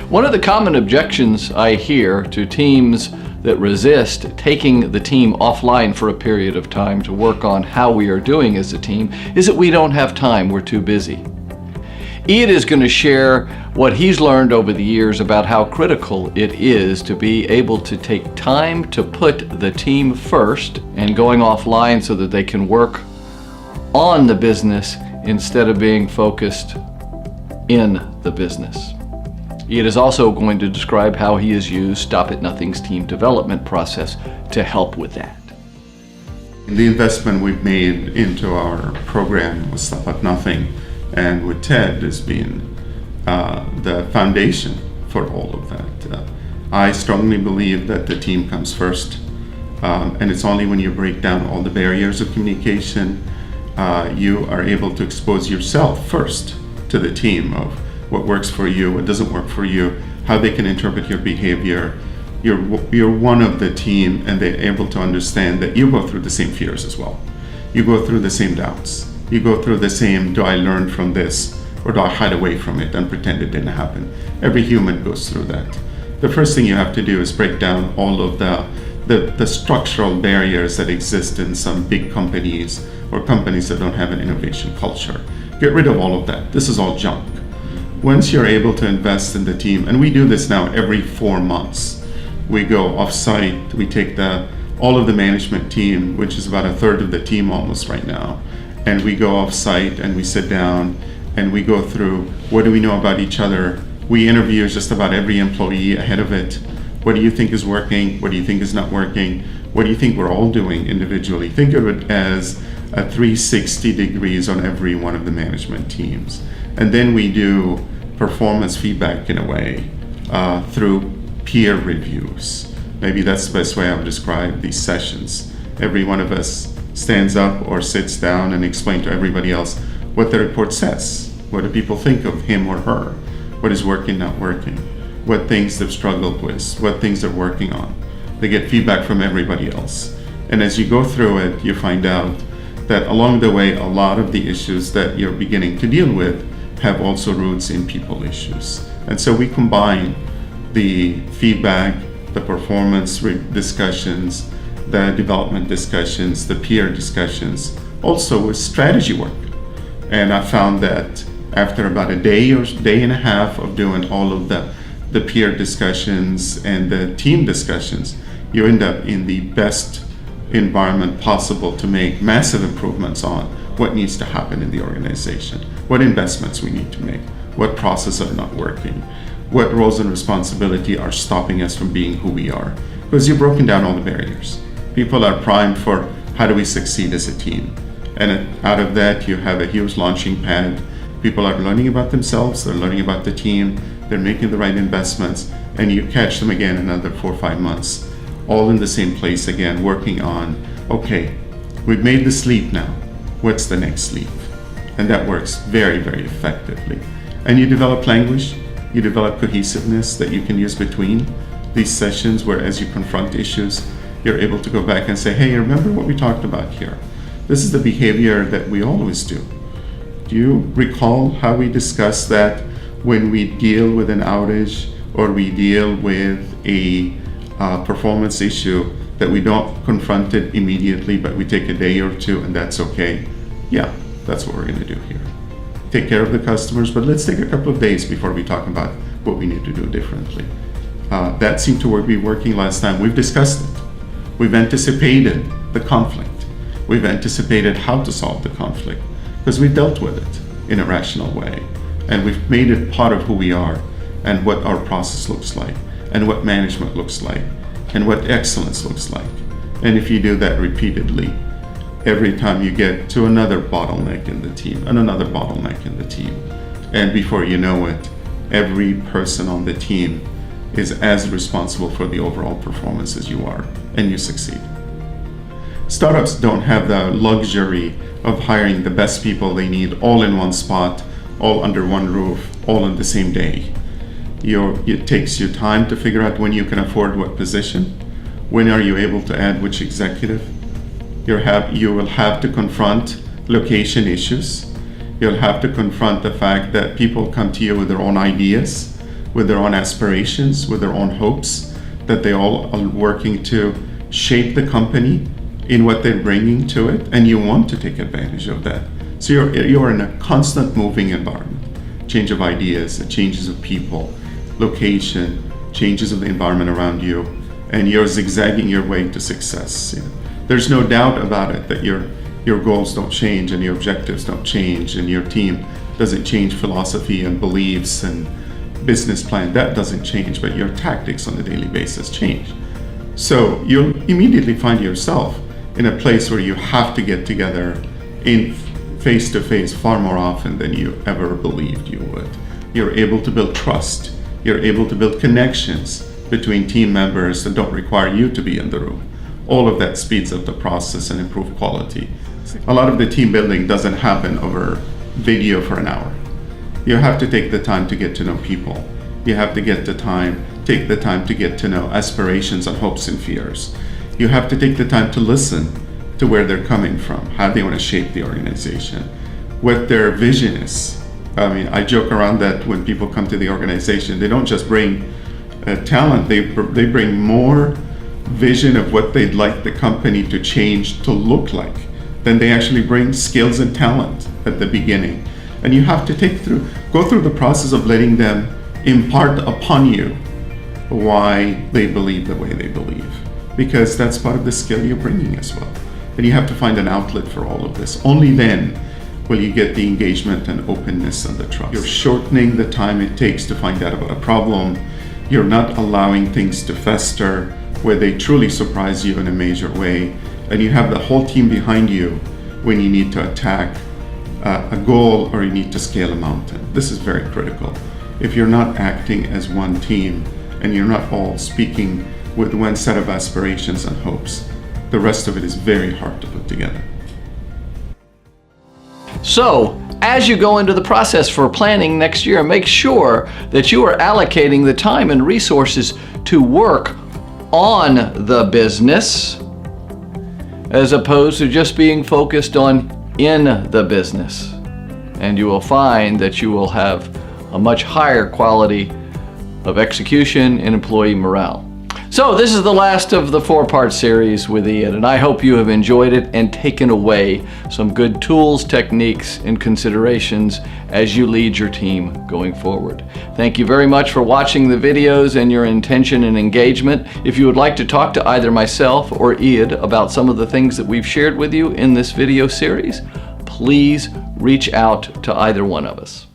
One of the common objections I hear to teams that resist taking the team offline for a period of time to work on how we are doing as a team is that we don't have time, we're too busy. Iyad is going to share what he's learned over the years about how critical it is to be able to take time to put the team first and going offline so that they can work on the business instead of being focused in the business. Iyad is also going to describe how he has used Stop at Nothing's team development process to help with that. The investment we've made into our program with Stop at Nothing and with TED has been the foundation for all of that. I strongly believe that the team comes first, and it's only when you break down all the barriers of communication, you are able to expose yourself first to the team of what works for you, what doesn't work for you, how they can interpret your behavior. You're one of the team, and they're able to understand that you go through the same fears as well. You go through the same doubts. You go through the same, do I learn from this, or do I hide away from it and pretend it didn't happen? Every human goes through that. The first thing you have to do is break down all of the structural barriers that exist in some big companies or companies that don't have an innovation culture. Get rid of all of that. This is all junk. Once you're able to invest in the team, and we do this now every 4 months, we go off-site, we take all of the management team, which is about a third of the team almost right now, and we go off-site and we sit down and we go through what do we know about each other. We interview just about every employee ahead of it. What do you think is working? What do you think is not working? What do you think we're all doing individually? Think of it as a 360 degrees on every one of the management teams. And then we do performance feedback in a way through peer reviews. Maybe that's the best way I would describe these sessions. Every one of us stands up or sits down and explains to everybody else what the report says. What do people think of him or her? What is working, not working? What things they've struggled with? What things they're working on? They get feedback from everybody else. And as you go through it, you find out that along the way, a lot of the issues that you're beginning to deal with have also roots in people issues. And so we combine the feedback, the performance discussions, the development discussions, the peer discussions, also with strategy work. And I found that after about a day or day and a half of doing all of the peer discussions and the team discussions, you end up in the best environment possible to make massive improvements on what needs to happen in the organization, what investments we need to make, what processes are not working, what roles and responsibility are stopping us from being who we are. Because you've broken down all the barriers. People are primed for how do we succeed as a team. And out of that, you have a huge launching pad. People are learning about themselves, they're learning about the team, they're making the right investments, and you catch them again in another 4 or 5 months, all in the same place again, working on, okay, we've made this leap now. What's the next leap? And that works very, very effectively. And you develop language, you develop cohesiveness that you can use between these sessions where as you confront issues, you're able to go back and say, hey, remember what we talked about here? This is the behavior that we always do. Do you recall how we discussed that when we deal with an outage or we deal with a performance issue, that we don't confront it immediately, but we take a day or two and that's okay? Yeah, that's what we're gonna do here. Take care of the customers, but let's take a couple of days before we talk about what we need to do differently. That seemed to be working last time. We've discussed it. We've anticipated the conflict. We've anticipated how to solve the conflict because we've dealt with it in a rational way. And we've made it part of who we are and what our process looks like and what management looks like and what excellence looks like. And if you do that repeatedly, every time you get to another bottleneck in the team and another bottleneck in the team, and before you know it, every person on the team is as responsible for the overall performance as you are, and you succeed. Startups don't have the luxury of hiring the best people they need all in one spot, all under one roof, all on the same day. It takes you time to figure out when you can afford what position, when are you able to add which executive. You will have to confront location issues. You'll have to confront the fact that people come to you with their own ideas, with their own aspirations, with their own hopes, that they all are working to shape the company in what they're bringing to it, and you want to take advantage of that. So you're in a constant moving environment. Change of ideas, changes of people, location, changes of the environment around you, and you're zigzagging your way to success. There's no doubt about it that your goals don't change and your objectives don't change and your team doesn't change philosophy and beliefs and business plan. That doesn't change, but your tactics on a daily basis change. So you'll immediately find yourself in a place where you have to get together in face-to-face far more often than you ever believed you would. You're able to build trust. You're able to build connections between team members that don't require you to be in the room. All of that speeds up the process and improves quality. A lot of the team building doesn't happen over video for an hour. You have to take the time to get to know people. You have to take the time to get to know aspirations and hopes and fears. You have to take the time to listen to where they're coming from, how they want to shape the organization, what their vision is. I mean, I joke around that when people come to the organization, they don't just bring talent, they bring more vision of what they'd like the company to change to look like than they actually bring skills and talent at the beginning. And you have to go through the process of letting them impart upon you why they believe the way they believe, because that's part of the skill you're bringing as well. And you have to find an outlet for all of this. Only then will you get the engagement and openness and the trust. You're shortening the time it takes to find out about a problem. You're not allowing things to fester where they truly surprise you in a major way. And you have the whole team behind you when you need to attack a goal or you need to scale a mountain. This is very critical. If you're not acting as one team and you're not all speaking with one set of aspirations and hopes, the rest of it is very hard to put together. So, as you go into the process for planning next year, make sure that you are allocating the time and resources to work on the business as opposed to just being focused on in the business. And you will find that you will have a much higher quality of execution and employee morale. So this is the last of the 4-part series with Iyad, and I hope you have enjoyed it and taken away some good tools, techniques, and considerations as you lead your team going forward. Thank you very much for watching the videos and your intention and engagement. If you would like to talk to either myself or Iyad about some of the things that we've shared with you in this video series, please reach out to either one of us.